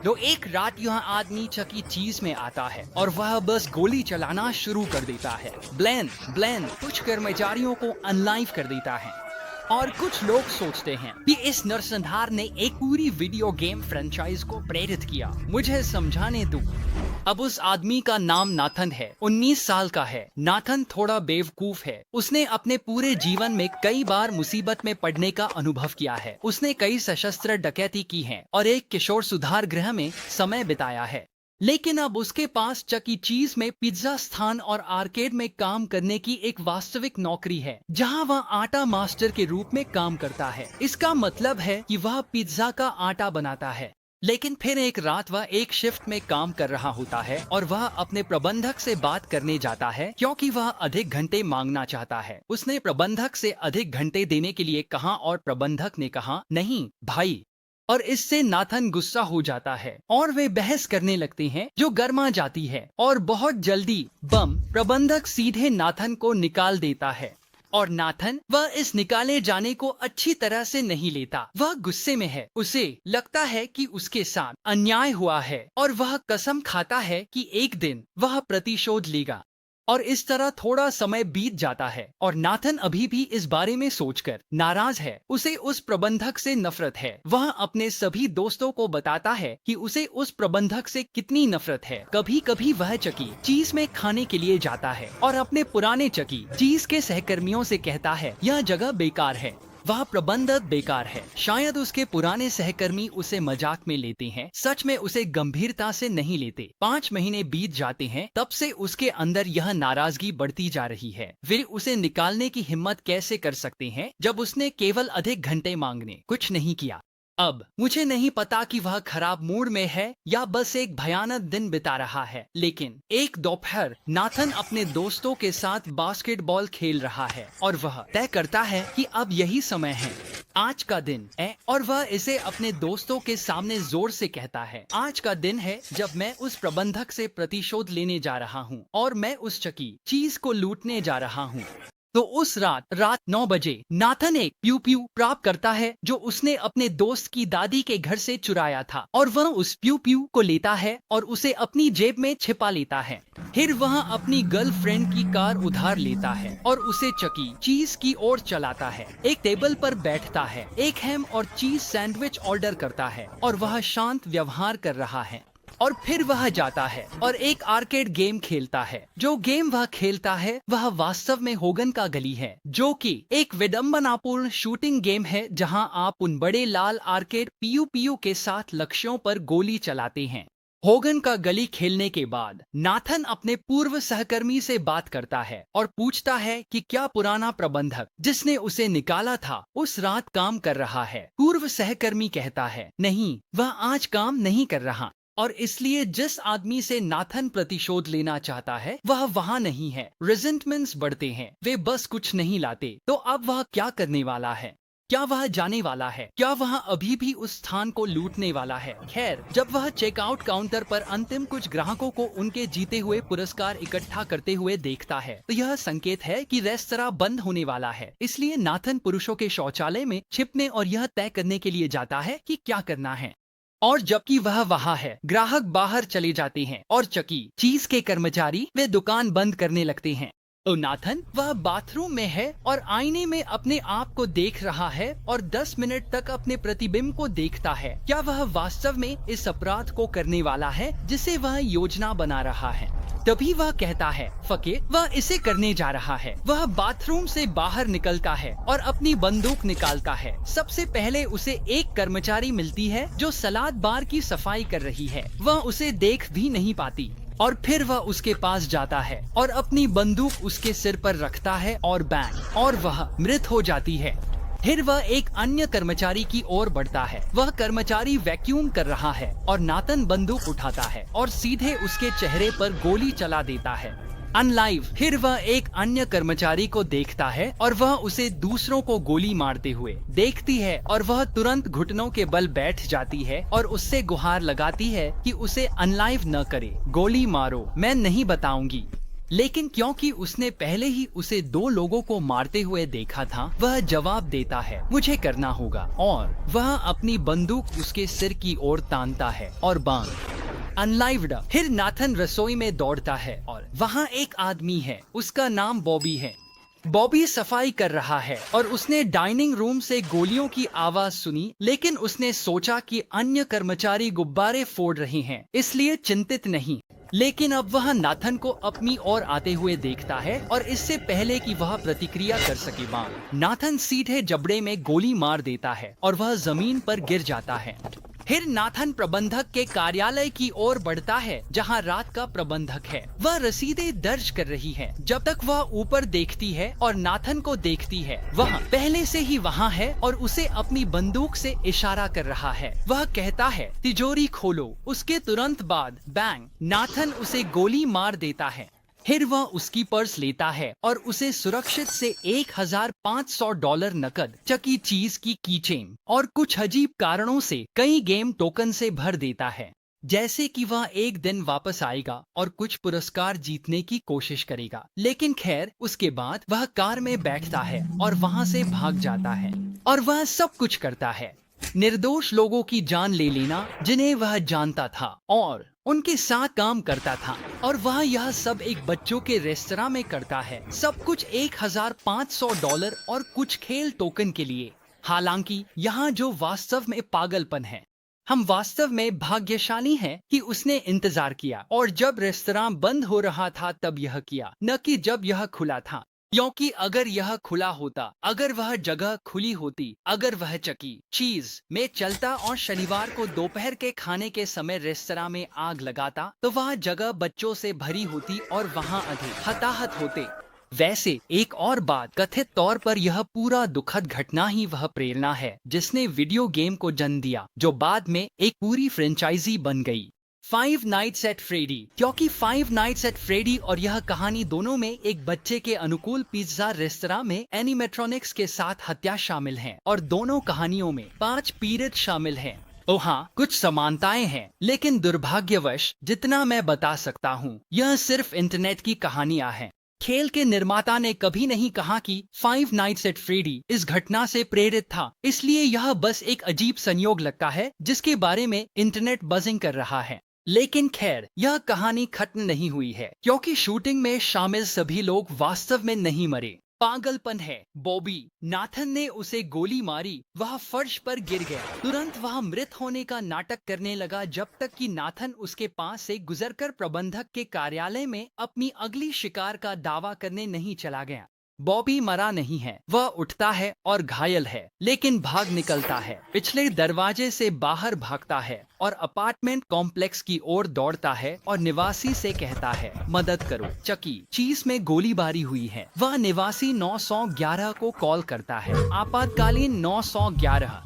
तो एक रात यहाँ आदमी चकी चीज में आता है और वह बस गोली चलाना शुरू कर देता है। ब्लेन ब्लेन कुछ कर्मचारियों को अनलाइव कर देता है और कुछ लोग सोचते हैं कि इस नरसंहार ने एक पूरी वीडियो गेम फ्रेंचाइज को प्रेरित किया। मुझे समझाने दो। अब उस आदमी का नाम नाथन है, 19 साल का है। नाथन थोड़ा बेवकूफ है। उसने अपने पूरे जीवन में कई बार मुसीबत में पड़ने का अनुभव किया है। उसने कई सशस्त्र डकैती की है और एक किशोर सुधार गृह में समय बिताया है। लेकिन अब उसके पास चकी चीज में पिज्जा स्थान और आर्केड में काम करने की एक वास्तविक नौकरी है, जहां वह आटा मास्टर के रूप में काम करता है। इसका मतलब है कि वह पिज्जा का आटा बनाता है। लेकिन फिर एक रात वह एक शिफ्ट में काम कर रहा होता है और वह अपने प्रबंधक से बात करने जाता है क्योंकि वह अधिक घंटे मांगना चाहता है। उसने प्रबंधक से अधिक घंटे देने के लिए कहा और प्रबंधक ने कहा नहीं भाई। और इससे नाथन गुस्सा हो जाता है और वे बहस करने लगते हैं जो गर्मा जाती है और बहुत जल्दी प्रबंधक सीधे नाथन को निकाल देता है। और नाथन वह इस निकाले जाने को अच्छी तरह से नहीं लेता। वह गुस्से में है। उसे लगता है कि उसके साथ अन्याय हुआ है और वह कसम खाता है कि एक दिन वह प्रतिशोध लेगा। और इस तरह थोड़ा समय बीत जाता है और नाथन अभी भी इस बारे में सोचकर नाराज है। उसे उस प्रबंधक से नफरत है। वह अपने सभी दोस्तों को बताता है कि उसे उस प्रबंधक से कितनी नफरत है। कभी कभी वह चकी चीज में खाने के लिए जाता है और अपने पुराने चकी चीज के सहकर्मियों से कहता है यह जगह बेकार है। वह प्रबंधक बेकार है। शायद उसके पुराने सहकर्मी उसे मजाक में लेते हैं, सच में उसे गंभीरता से नहीं लेते। 5 महीने बीत जाते हैं, तब से उसके अंदर यह नाराजगी बढ़ती जा रही है। वे उसे निकालने की हिम्मत कैसे कर सकते हैं जब उसने केवल अधिक घंटे मांगने कुछ नहीं किया। अब मुझे नहीं पता कि वह खराब मूड में है या बस एक भयानक दिन बिता रहा है। लेकिन एक दोपहर नाथन अपने दोस्तों के साथ बास्केटबॉल खेल रहा है और वह तय करता है कि अब यही समय है, आज का दिन है। और वह इसे अपने दोस्तों के सामने जोर से कहता है, आज का दिन है जब मैं उस प्रबंधक से प्रतिशोध लेने जा रहा हूँ और मैं उस चकी चीज को लूटने जा रहा हूँ। तो उस रात 9 बजे नाथन एक प्यू प्यू प्राप्त करता है जो उसने अपने दोस्त की दादी के घर से चुराया था और वह उस प्यू प्यू को लेता है और उसे अपनी जेब में छिपा लेता है। फिर वह अपनी गर्लफ्रेंड की कार उधार लेता है और उसे चकी चीज की ओर चलाता है। एक टेबल पर बैठता है, एक हैम और चीज सैंडविच ऑर्डर करता है और वह शांत व्यवहार कर रहा है। और फिर वह जाता है और एक आर्केड गेम खेलता है। जो गेम वह खेलता है वह वास्तव में होगन का गली है, जो कि एक विडंबनापूर्ण शूटिंग गेम है जहां आप उन बड़े लाल आर्केड पीयू के साथ लक्ष्यों पर गोली चलाते हैं। होगन का गली खेलने के बाद नाथन अपने पूर्व सहकर्मी से बात करता है और पूछता है कि क्या पुराना प्रबंधक जिसने उसे निकाला था उस रात काम कर रहा है। पूर्व सहकर्मी कहता है नहीं, वह आज काम नहीं कर रहा और इसलिए जिस आदमी से नाथन प्रतिशोध लेना चाहता है वह वहाँ नहीं है। रिजेंटमेंट्स बढ़ते हैं, वे बस कुछ नहीं लाते। तो अब वह क्या करने वाला है? क्या वह जाने वाला है? क्या वह अभी भी उस स्थान को लूटने वाला है? खैर, जब वह चेकआउट काउंटर पर अंतिम कुछ ग्राहकों को उनके जीते हुए पुरस्कार इकट्ठा करते हुए देखता है तो यह संकेत है कि रेस्तरां बंद होने वाला है। इसलिए नाथन पुरुषों के शौचालय में छिपने और यह तय करने के लिए जाता है कि क्या करना है। और जबकि वह वहाँ है, ग्राहक बाहर चले जाते हैं और चकी चीज के कर्मचारी वे दुकान बंद करने लगते हैं। तो नाथन वह बाथरूम में है और आईने में अपने आप को देख रहा है और 10 मिनट तक अपने प्रतिबिंब को देखता है। क्या वह वास्तव में इस अपराध को करने वाला है जिसे वह योजना बना रहा है? तभी वह कहता है फके वह इसे करने जा रहा है। वह बाथरूम से बाहर निकलता है और अपनी बंदूक निकालता है। सबसे पहले उसे एक कर्मचारी मिलती है जो सलाद बार की सफाई कर रही है। वह उसे देख भी नहीं पाती और फिर वह उसके पास जाता है और अपनी बंदूक उसके सिर पर रखता है और बैंग और वह मृत हो जाती है। फिर वह एक अन्य कर्मचारी की ओर बढ़ता है। वह कर्मचारी वैक्यूम कर रहा है और नाथन बंदूक उठाता है और सीधे उसके चेहरे पर गोली चला देता है। अनलाइव। फिर वह एक अन्य कर्मचारी को देखता है और वह उसे दूसरों को गोली मारते हुए देखती है और वह तुरंत घुटनों के बल बैठ जाती है और उससे गुहार लगाती है कि उसे अनलाइव न करे। गोली मारो, मैं नहीं बताऊंगी। लेकिन क्योंकि उसने पहले ही उसे 2 लोगों को मारते हुए देखा था, वह जवाब देता है, मुझे करना होगा, और वह अपनी बंदूक उसके सिर की ओर तानता है और बांग अनलाइव्ड। फिर नाथन रसोई में दौड़ता है और वहाँ एक आदमी है, उसका नाम बॉबी है। बॉबी सफाई कर रहा है और उसने डाइनिंग रूम से गोलियों की आवाज सुनी, लेकिन उसने सोचा कि अन्य कर्मचारी गुब्बारे फोड़ रहे हैं, इसलिए चिंतित नहीं। लेकिन अब वह नाथन को अपनी ओर आते हुए देखता है और इससे पहले कि वह प्रतिक्रिया कर सके, नाथन सीधे जबड़े में गोली मार देता है और वह जमीन पर गिर जाता है। फिर नाथन प्रबंधक के कार्यालय की ओर बढ़ता है, जहां रात का प्रबंधक है। वह रसीदें दर्ज कर रही है। जब तक वह ऊपर देखती है और नाथन को देखती है, वह पहले से ही वहां है और उसे अपनी बंदूक से इशारा कर रहा है। वह कहता है, तिजोरी खोलो। उसके तुरंत बाद बैंग, नाथन उसे गोली मार देता है। फिर वह उसकी पर्स लेता है और उसे सुरक्षित से $1500 नकद, चकी चीज की कीचेन और कुछ अजीब कारणों से कई गेम टोकन से भर देता है, जैसे कि वह एक दिन वापस आएगा और कुछ पुरस्कार जीतने की कोशिश करेगा। लेकिन खैर, उसके बाद वह कार में बैठता है और वहां से भाग जाता है और वह सब कुछ करता है, निर्दोष लोगों की जान ले लेना जिन्हें वह जानता था और उनके साथ काम करता था, और वह यह सब एक बच्चों के रेस्तरां में करता है। सब कुछ $1500 और कुछ खेल टोकन के लिए। हालांकि यहाँ जो वास्तव में पागलपन है, हम वास्तव में भाग्यशाली हैं कि उसने इंतजार किया और जब रेस्तरां बंद हो रहा था तब यह किया, न कि जब यह खुला था। क्योंकि अगर यह खुला होता, अगर वह जगह खुली होती, अगर वह चकी चीज में चलता और शनिवार को दोपहर के खाने के समय रेस्तरां में आग लगाता, तो वह जगह बच्चों से भरी होती और वहां अधिक हताहत होते। वैसे एक और बात, कथित तौर पर यह पूरा दुखद घटना ही वह प्रेरणा है जिसने वीडियो गेम को जन्म दिया, जो बाद में एक पूरी फ्रेंचाइजी बन गई, फाइव नाइट्स एट फ्रेडी। क्योंकि फाइव नाइट्स एट फ्रेडी और यह कहानी दोनों में एक बच्चे के अनुकूल पिज्जा रेस्तरां में एनिमेट्रॉनिक्स के साथ हत्या शामिल है, और दोनों कहानियों में 5 पीड़ित शामिल हैं। ओ हाँ, कुछ समानताएं हैं, लेकिन दुर्भाग्यवश जितना मैं बता सकता हूँ, यह सिर्फ इंटरनेट की कहानियां हैं। खेल के निर्माता ने कभी नहीं कहा कि फाइव नाइट्स एट फ्रेडी इस घटना से प्रेरित था, इसलिए यह बस एक अजीब संयोग लगता है जिसके बारे में इंटरनेट बजिंग कर रहा है। लेकिन खैर, यह कहानी खत्म नहीं हुई है, क्योंकि शूटिंग में शामिल सभी लोग वास्तव में नहीं मरे। पागलपन है। बॉबी, नाथन ने उसे गोली मारी, वह फर्श पर गिर गया। तुरंत वह मृत होने का नाटक करने लगा जब तक कि नाथन उसके पास से गुजरकर प्रबंधक के कार्यालय में अपनी अगली शिकार का दावा करने नहीं चला गया। बॉबी मरा नहीं है, वह उठता है और घायल है, लेकिन भाग निकलता है, पिछले दरवाजे से बाहर भागता है और अपार्टमेंट कॉम्प्लेक्स की ओर दौड़ता है और निवासी से कहता है, मदद करो, चकी चीज में गोलीबारी हुई है। वह निवासी 911 को कॉल करता है, आपातकालीन 911,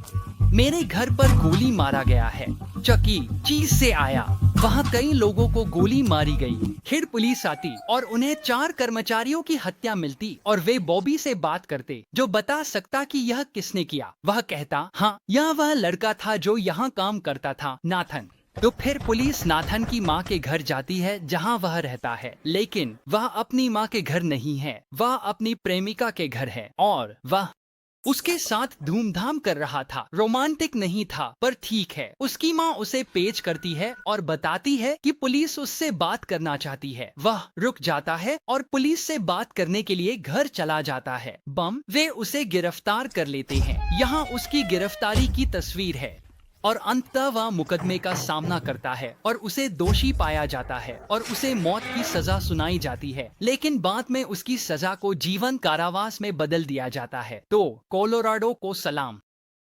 मेरे घर पर गोली मारा गया है। चकी चीज से आया, वहाँ कई लोगों को गोली मारी गई। फिर पुलिस आती और उन्हें 4 कर्मचारियों की हत्या मिलती और वे बॉबी से बात करते, जो बता सकता कि यह किसने किया। वह कहता, हाँ, यह वह लड़का था जो यहाँ काम करता था, नाथन। तो फिर पुलिस नाथन की माँ के घर जाती है जहाँ वह रहता है, लेकिन वह अपनी माँ के घर नहीं है, वह अपनी प्रेमिका के घर है और वह उसके साथ धूमधाम कर रहा था। रोमांटिक नहीं था, पर ठीक है। उसकी माँ उसे पेश करती है और बताती है कि पुलिस उससे बात करना चाहती है। वह रुक जाता है और पुलिस से बात करने के लिए घर चला जाता है। वे उसे गिरफ्तार कर लेते हैं। यहाँ उसकी गिरफ्तारी की तस्वीर है और अंततः वह मुकदमे का सामना करता है और उसे दोषी पाया जाता है और उसे मौत की सजा सुनाई जाती है, लेकिन बाद में उसकी सजा को जीवन कारावास में बदल दिया जाता है। तो कोलोराडो को सलाम।